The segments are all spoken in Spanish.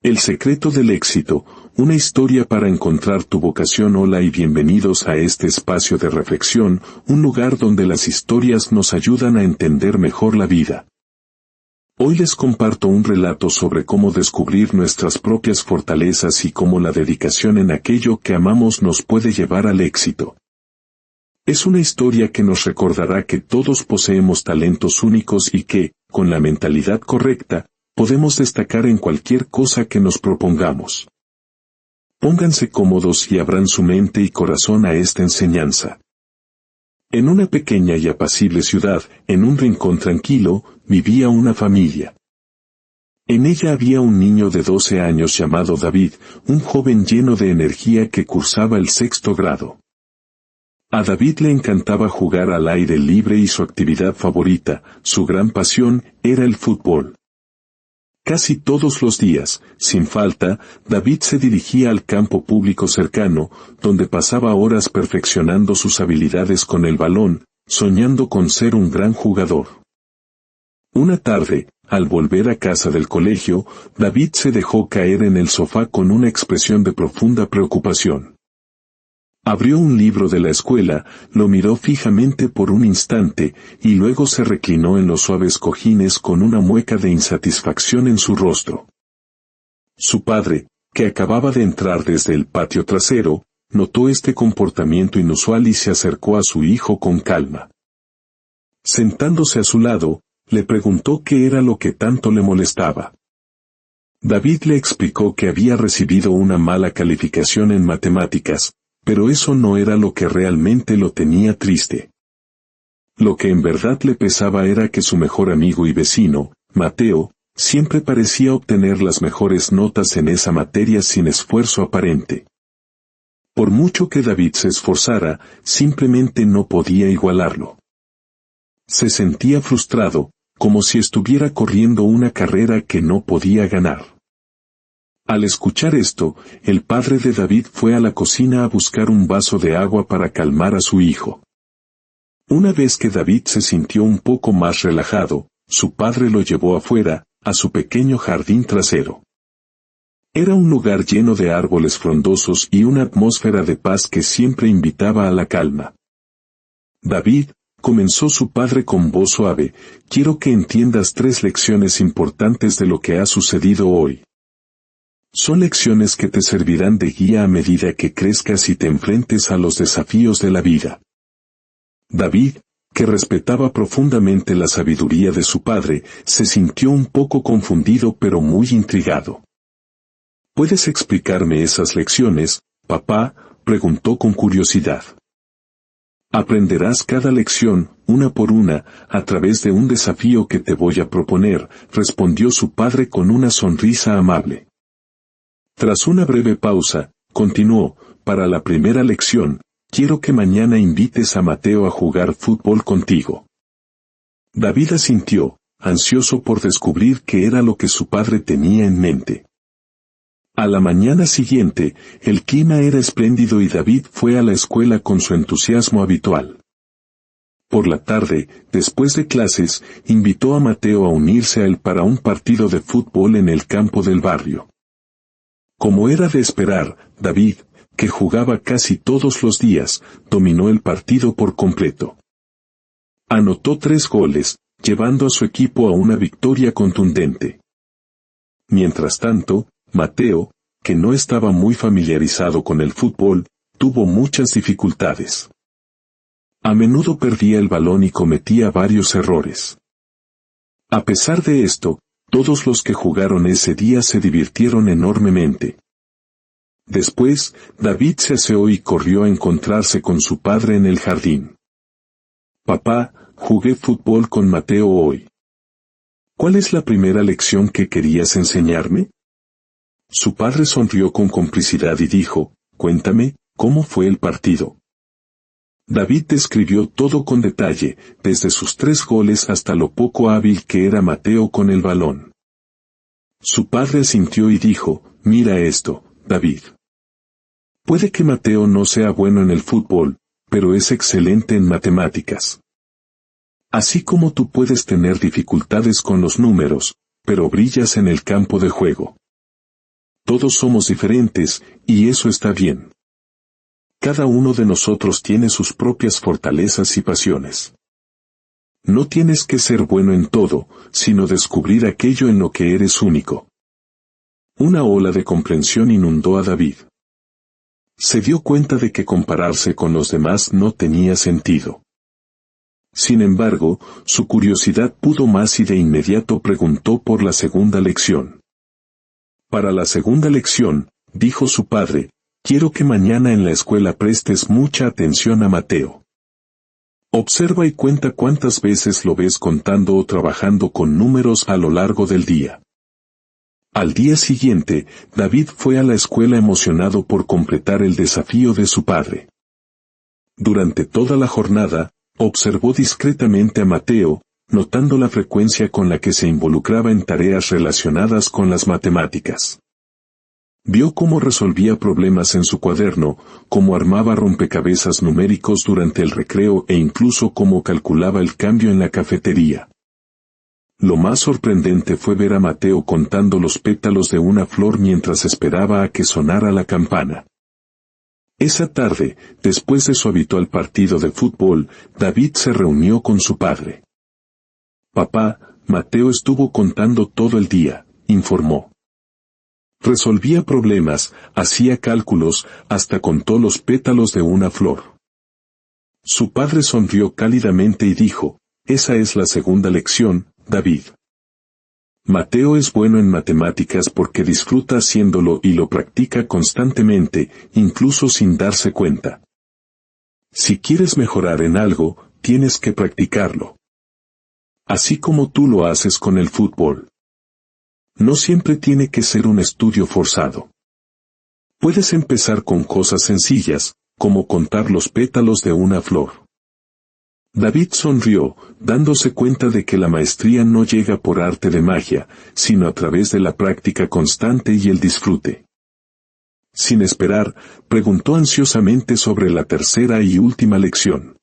El secreto del éxito, una historia para encontrar tu vocación. Hola y bienvenidos a este espacio de reflexión, un lugar donde las historias nos ayudan a entender mejor la vida. Hoy les comparto un relato sobre cómo descubrir nuestras propias fortalezas y cómo la dedicación en aquello que amamos nos puede llevar al éxito. Es una historia que nos recordará que todos poseemos talentos únicos y que, con la mentalidad correcta, podemos destacar en cualquier cosa que nos propongamos. Pónganse cómodos y abran su mente y corazón a esta enseñanza. En una pequeña y apacible ciudad, en un rincón tranquilo, vivía una familia. En ella había un niño de 12 años llamado David, un joven lleno de energía que cursaba el 6º grado. A David le encantaba jugar al aire libre y su actividad favorita, su gran pasión, era el fútbol. Casi todos los días, sin falta, David se dirigía al campo público cercano, donde pasaba horas perfeccionando sus habilidades con el balón, soñando con ser un gran jugador. Una tarde, al volver a casa del colegio, David se dejó caer en el sofá con una expresión de profunda preocupación. Abrió un libro de la escuela, lo miró fijamente por un instante, y luego se reclinó en los suaves cojines con una mueca de insatisfacción en su rostro. Su padre, que acababa de entrar desde el patio trasero, notó este comportamiento inusual y se acercó a su hijo con calma. Sentándose a su lado, le preguntó qué era lo que tanto le molestaba. David le explicó que había recibido una mala calificación en matemáticas, pero eso no era lo que realmente lo tenía triste. Lo que en verdad le pesaba era que su mejor amigo y vecino, Mateo, siempre parecía obtener las mejores notas en esa materia sin esfuerzo aparente. Por mucho que David se esforzara, simplemente no podía igualarlo. Se sentía frustrado, como si estuviera corriendo una carrera que no podía ganar. Al escuchar esto, el padre de David fue a la cocina a buscar un vaso de agua para calmar a su hijo. Una vez que David se sintió un poco más relajado, su padre lo llevó afuera, a su pequeño jardín trasero. Era un lugar lleno de árboles frondosos y una atmósfera de paz que siempre invitaba a la calma. David, comenzó su padre con voz suave, quiero que entiendas 3 lecciones importantes de lo que ha sucedido hoy. Son lecciones que te servirán de guía a medida que crezcas y te enfrentes a los desafíos de la vida. David, que respetaba profundamente la sabiduría de su padre, se sintió un poco confundido pero muy intrigado. ¿Puedes explicarme esas lecciones, papá?, preguntó con curiosidad. Aprenderás cada lección, una por una, a través de un desafío que te voy a proponer, respondió su padre con una sonrisa amable. Tras una breve pausa, continuó, para la primera lección, quiero que mañana invites a Mateo a jugar fútbol contigo. David asintió, ansioso por descubrir qué era lo que su padre tenía en mente. A la mañana siguiente, el clima era espléndido y David fue a la escuela con su entusiasmo habitual. Por la tarde, después de clases, invitó a Mateo a unirse a él para un partido de fútbol en el campo del barrio. Como era de esperar, David, que jugaba casi todos los días, dominó el partido por completo. Anotó 3 goles, llevando a su equipo a una victoria contundente. Mientras tanto, Mateo, que no estaba muy familiarizado con el fútbol, tuvo muchas dificultades. A menudo perdía el balón y cometía varios errores. A pesar de esto, todos los que jugaron ese día se divirtieron enormemente. Después, David se aseó y corrió a encontrarse con su padre en el jardín. Papá, jugué fútbol con Mateo hoy. ¿Cuál es la primera lección que querías enseñarme? Su padre sonrió con complicidad y dijo, cuéntame, ¿cómo fue el partido? David describió todo con detalle, desde sus 3 goles hasta lo poco hábil que era Mateo con el balón. Su padre asintió y dijo, mira esto, David. Puede que Mateo no sea bueno en el fútbol, pero es excelente en matemáticas. Así como tú puedes tener dificultades con los números, pero brillas en el campo de juego. Todos somos diferentes, y eso está bien. Cada uno de nosotros tiene sus propias fortalezas y pasiones. No tienes que ser bueno en todo, sino descubrir aquello en lo que eres único. Una ola de comprensión inundó a David. Se dio cuenta de que compararse con los demás no tenía sentido. Sin embargo, su curiosidad pudo más y de inmediato preguntó por la segunda lección. Para la segunda lección, dijo su padre, quiero que mañana en la escuela prestes mucha atención a Mateo. Observa y cuenta cuántas veces lo ves contando o trabajando con números a lo largo del día. Al día siguiente, David fue a la escuela emocionado por completar el desafío de su padre. Durante toda la jornada, observó discretamente a Mateo, notando la frecuencia con la que se involucraba en tareas relacionadas con las matemáticas. Vio cómo resolvía problemas en su cuaderno, cómo armaba rompecabezas numéricos durante el recreo e incluso cómo calculaba el cambio en la cafetería. Lo más sorprendente fue ver a Mateo contando los pétalos de una flor mientras esperaba a que sonara la campana. Esa tarde, después de su habitual partido de fútbol, David se reunió con su padre. Papá, Mateo estuvo contando todo el día, informó. Resolvía problemas, hacía cálculos, hasta contó los pétalos de una flor. Su padre sonrió cálidamente y dijo, esa es la segunda lección, David. Mateo es bueno en matemáticas porque disfruta haciéndolo y lo practica constantemente, incluso sin darse cuenta. Si quieres mejorar en algo, tienes que practicarlo. Así como tú lo haces con el fútbol. No siempre tiene que ser un estudio forzado. Puedes empezar con cosas sencillas, como contar los pétalos de una flor. David sonrió, dándose cuenta de que la maestría no llega por arte de magia, sino a través de la práctica constante y el disfrute. Sin esperar, preguntó ansiosamente sobre la tercera y última lección.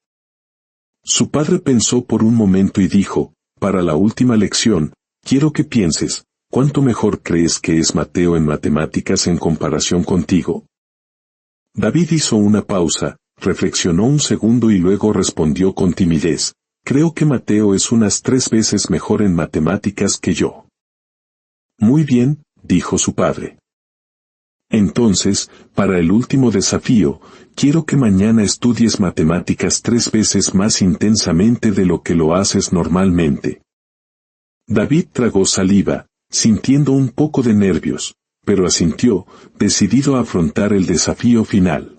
Su padre pensó por un momento y dijo, para la última lección, quiero que pienses, ¿cuánto mejor crees que es Mateo en matemáticas en comparación contigo? David hizo una pausa, reflexionó un segundo y luego respondió con timidez, creo que Mateo es unas 3 veces mejor en matemáticas que yo. Muy bien, dijo su padre. Entonces, para el último desafío, quiero que mañana estudies matemáticas 3 veces más intensamente de lo que lo haces normalmente. David tragó saliva, sintiendo un poco de nervios, pero asintió, decidido a afrontar el desafío final.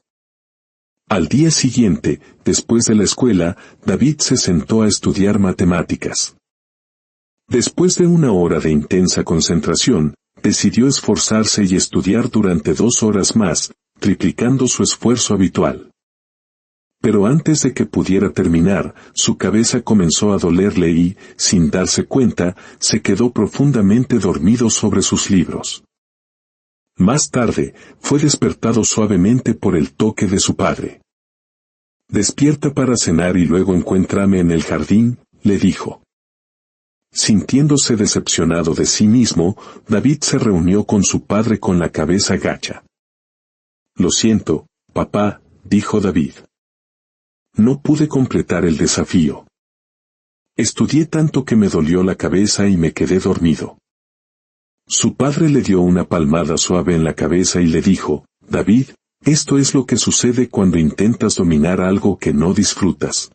Al día siguiente, después de la escuela, David se sentó a estudiar matemáticas. Después de una hora de intensa concentración, decidió esforzarse y estudiar durante 2 horas más, triplicando su esfuerzo habitual. Pero antes de que pudiera terminar, su cabeza comenzó a dolerle y, sin darse cuenta, se quedó profundamente dormido sobre sus libros. Más tarde, fue despertado suavemente por el toque de su padre. Despierta para cenar y luego encuéntrame en el jardín, le dijo. Sintiéndose decepcionado de sí mismo, David se reunió con su padre con la cabeza gacha. Lo siento, papá, dijo David. No pude completar el desafío. Estudié tanto que me dolió la cabeza y me quedé dormido. Su padre le dio una palmada suave en la cabeza y le dijo, David, esto es lo que sucede cuando intentas dominar algo que no disfrutas.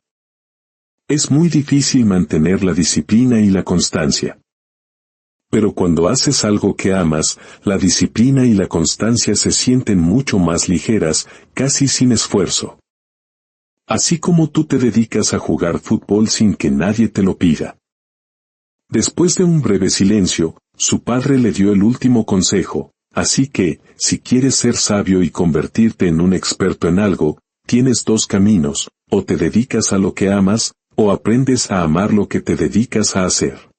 Es muy difícil mantener la disciplina y la constancia. Pero cuando haces algo que amas, la disciplina y la constancia se sienten mucho más ligeras, casi sin esfuerzo. Así como tú te dedicas a jugar fútbol sin que nadie te lo pida. Después de un breve silencio, su padre le dio el último consejo, así que, si quieres ser sabio y convertirte en un experto en algo, tienes 2 caminos, o te dedicas a lo que amas, o aprendes a amar lo que te dedicas a hacer.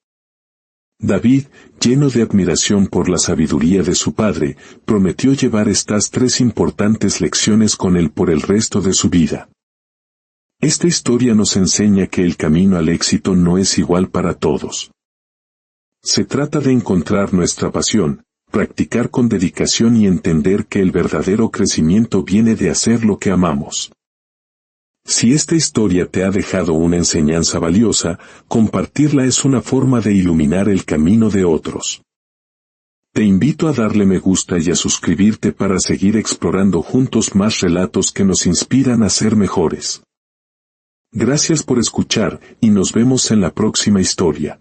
David, lleno de admiración por la sabiduría de su padre, prometió llevar estas 3 importantes lecciones con él por el resto de su vida. Esta historia nos enseña que el camino al éxito no es igual para todos. Se trata de encontrar nuestra pasión, practicar con dedicación y entender que el verdadero crecimiento viene de hacer lo que amamos. Si esta historia te ha dejado una enseñanza valiosa, compartirla es una forma de iluminar el camino de otros. Te invito a darle me gusta y a suscribirte para seguir explorando juntos más relatos que nos inspiran a ser mejores. Gracias por escuchar y nos vemos en la próxima historia.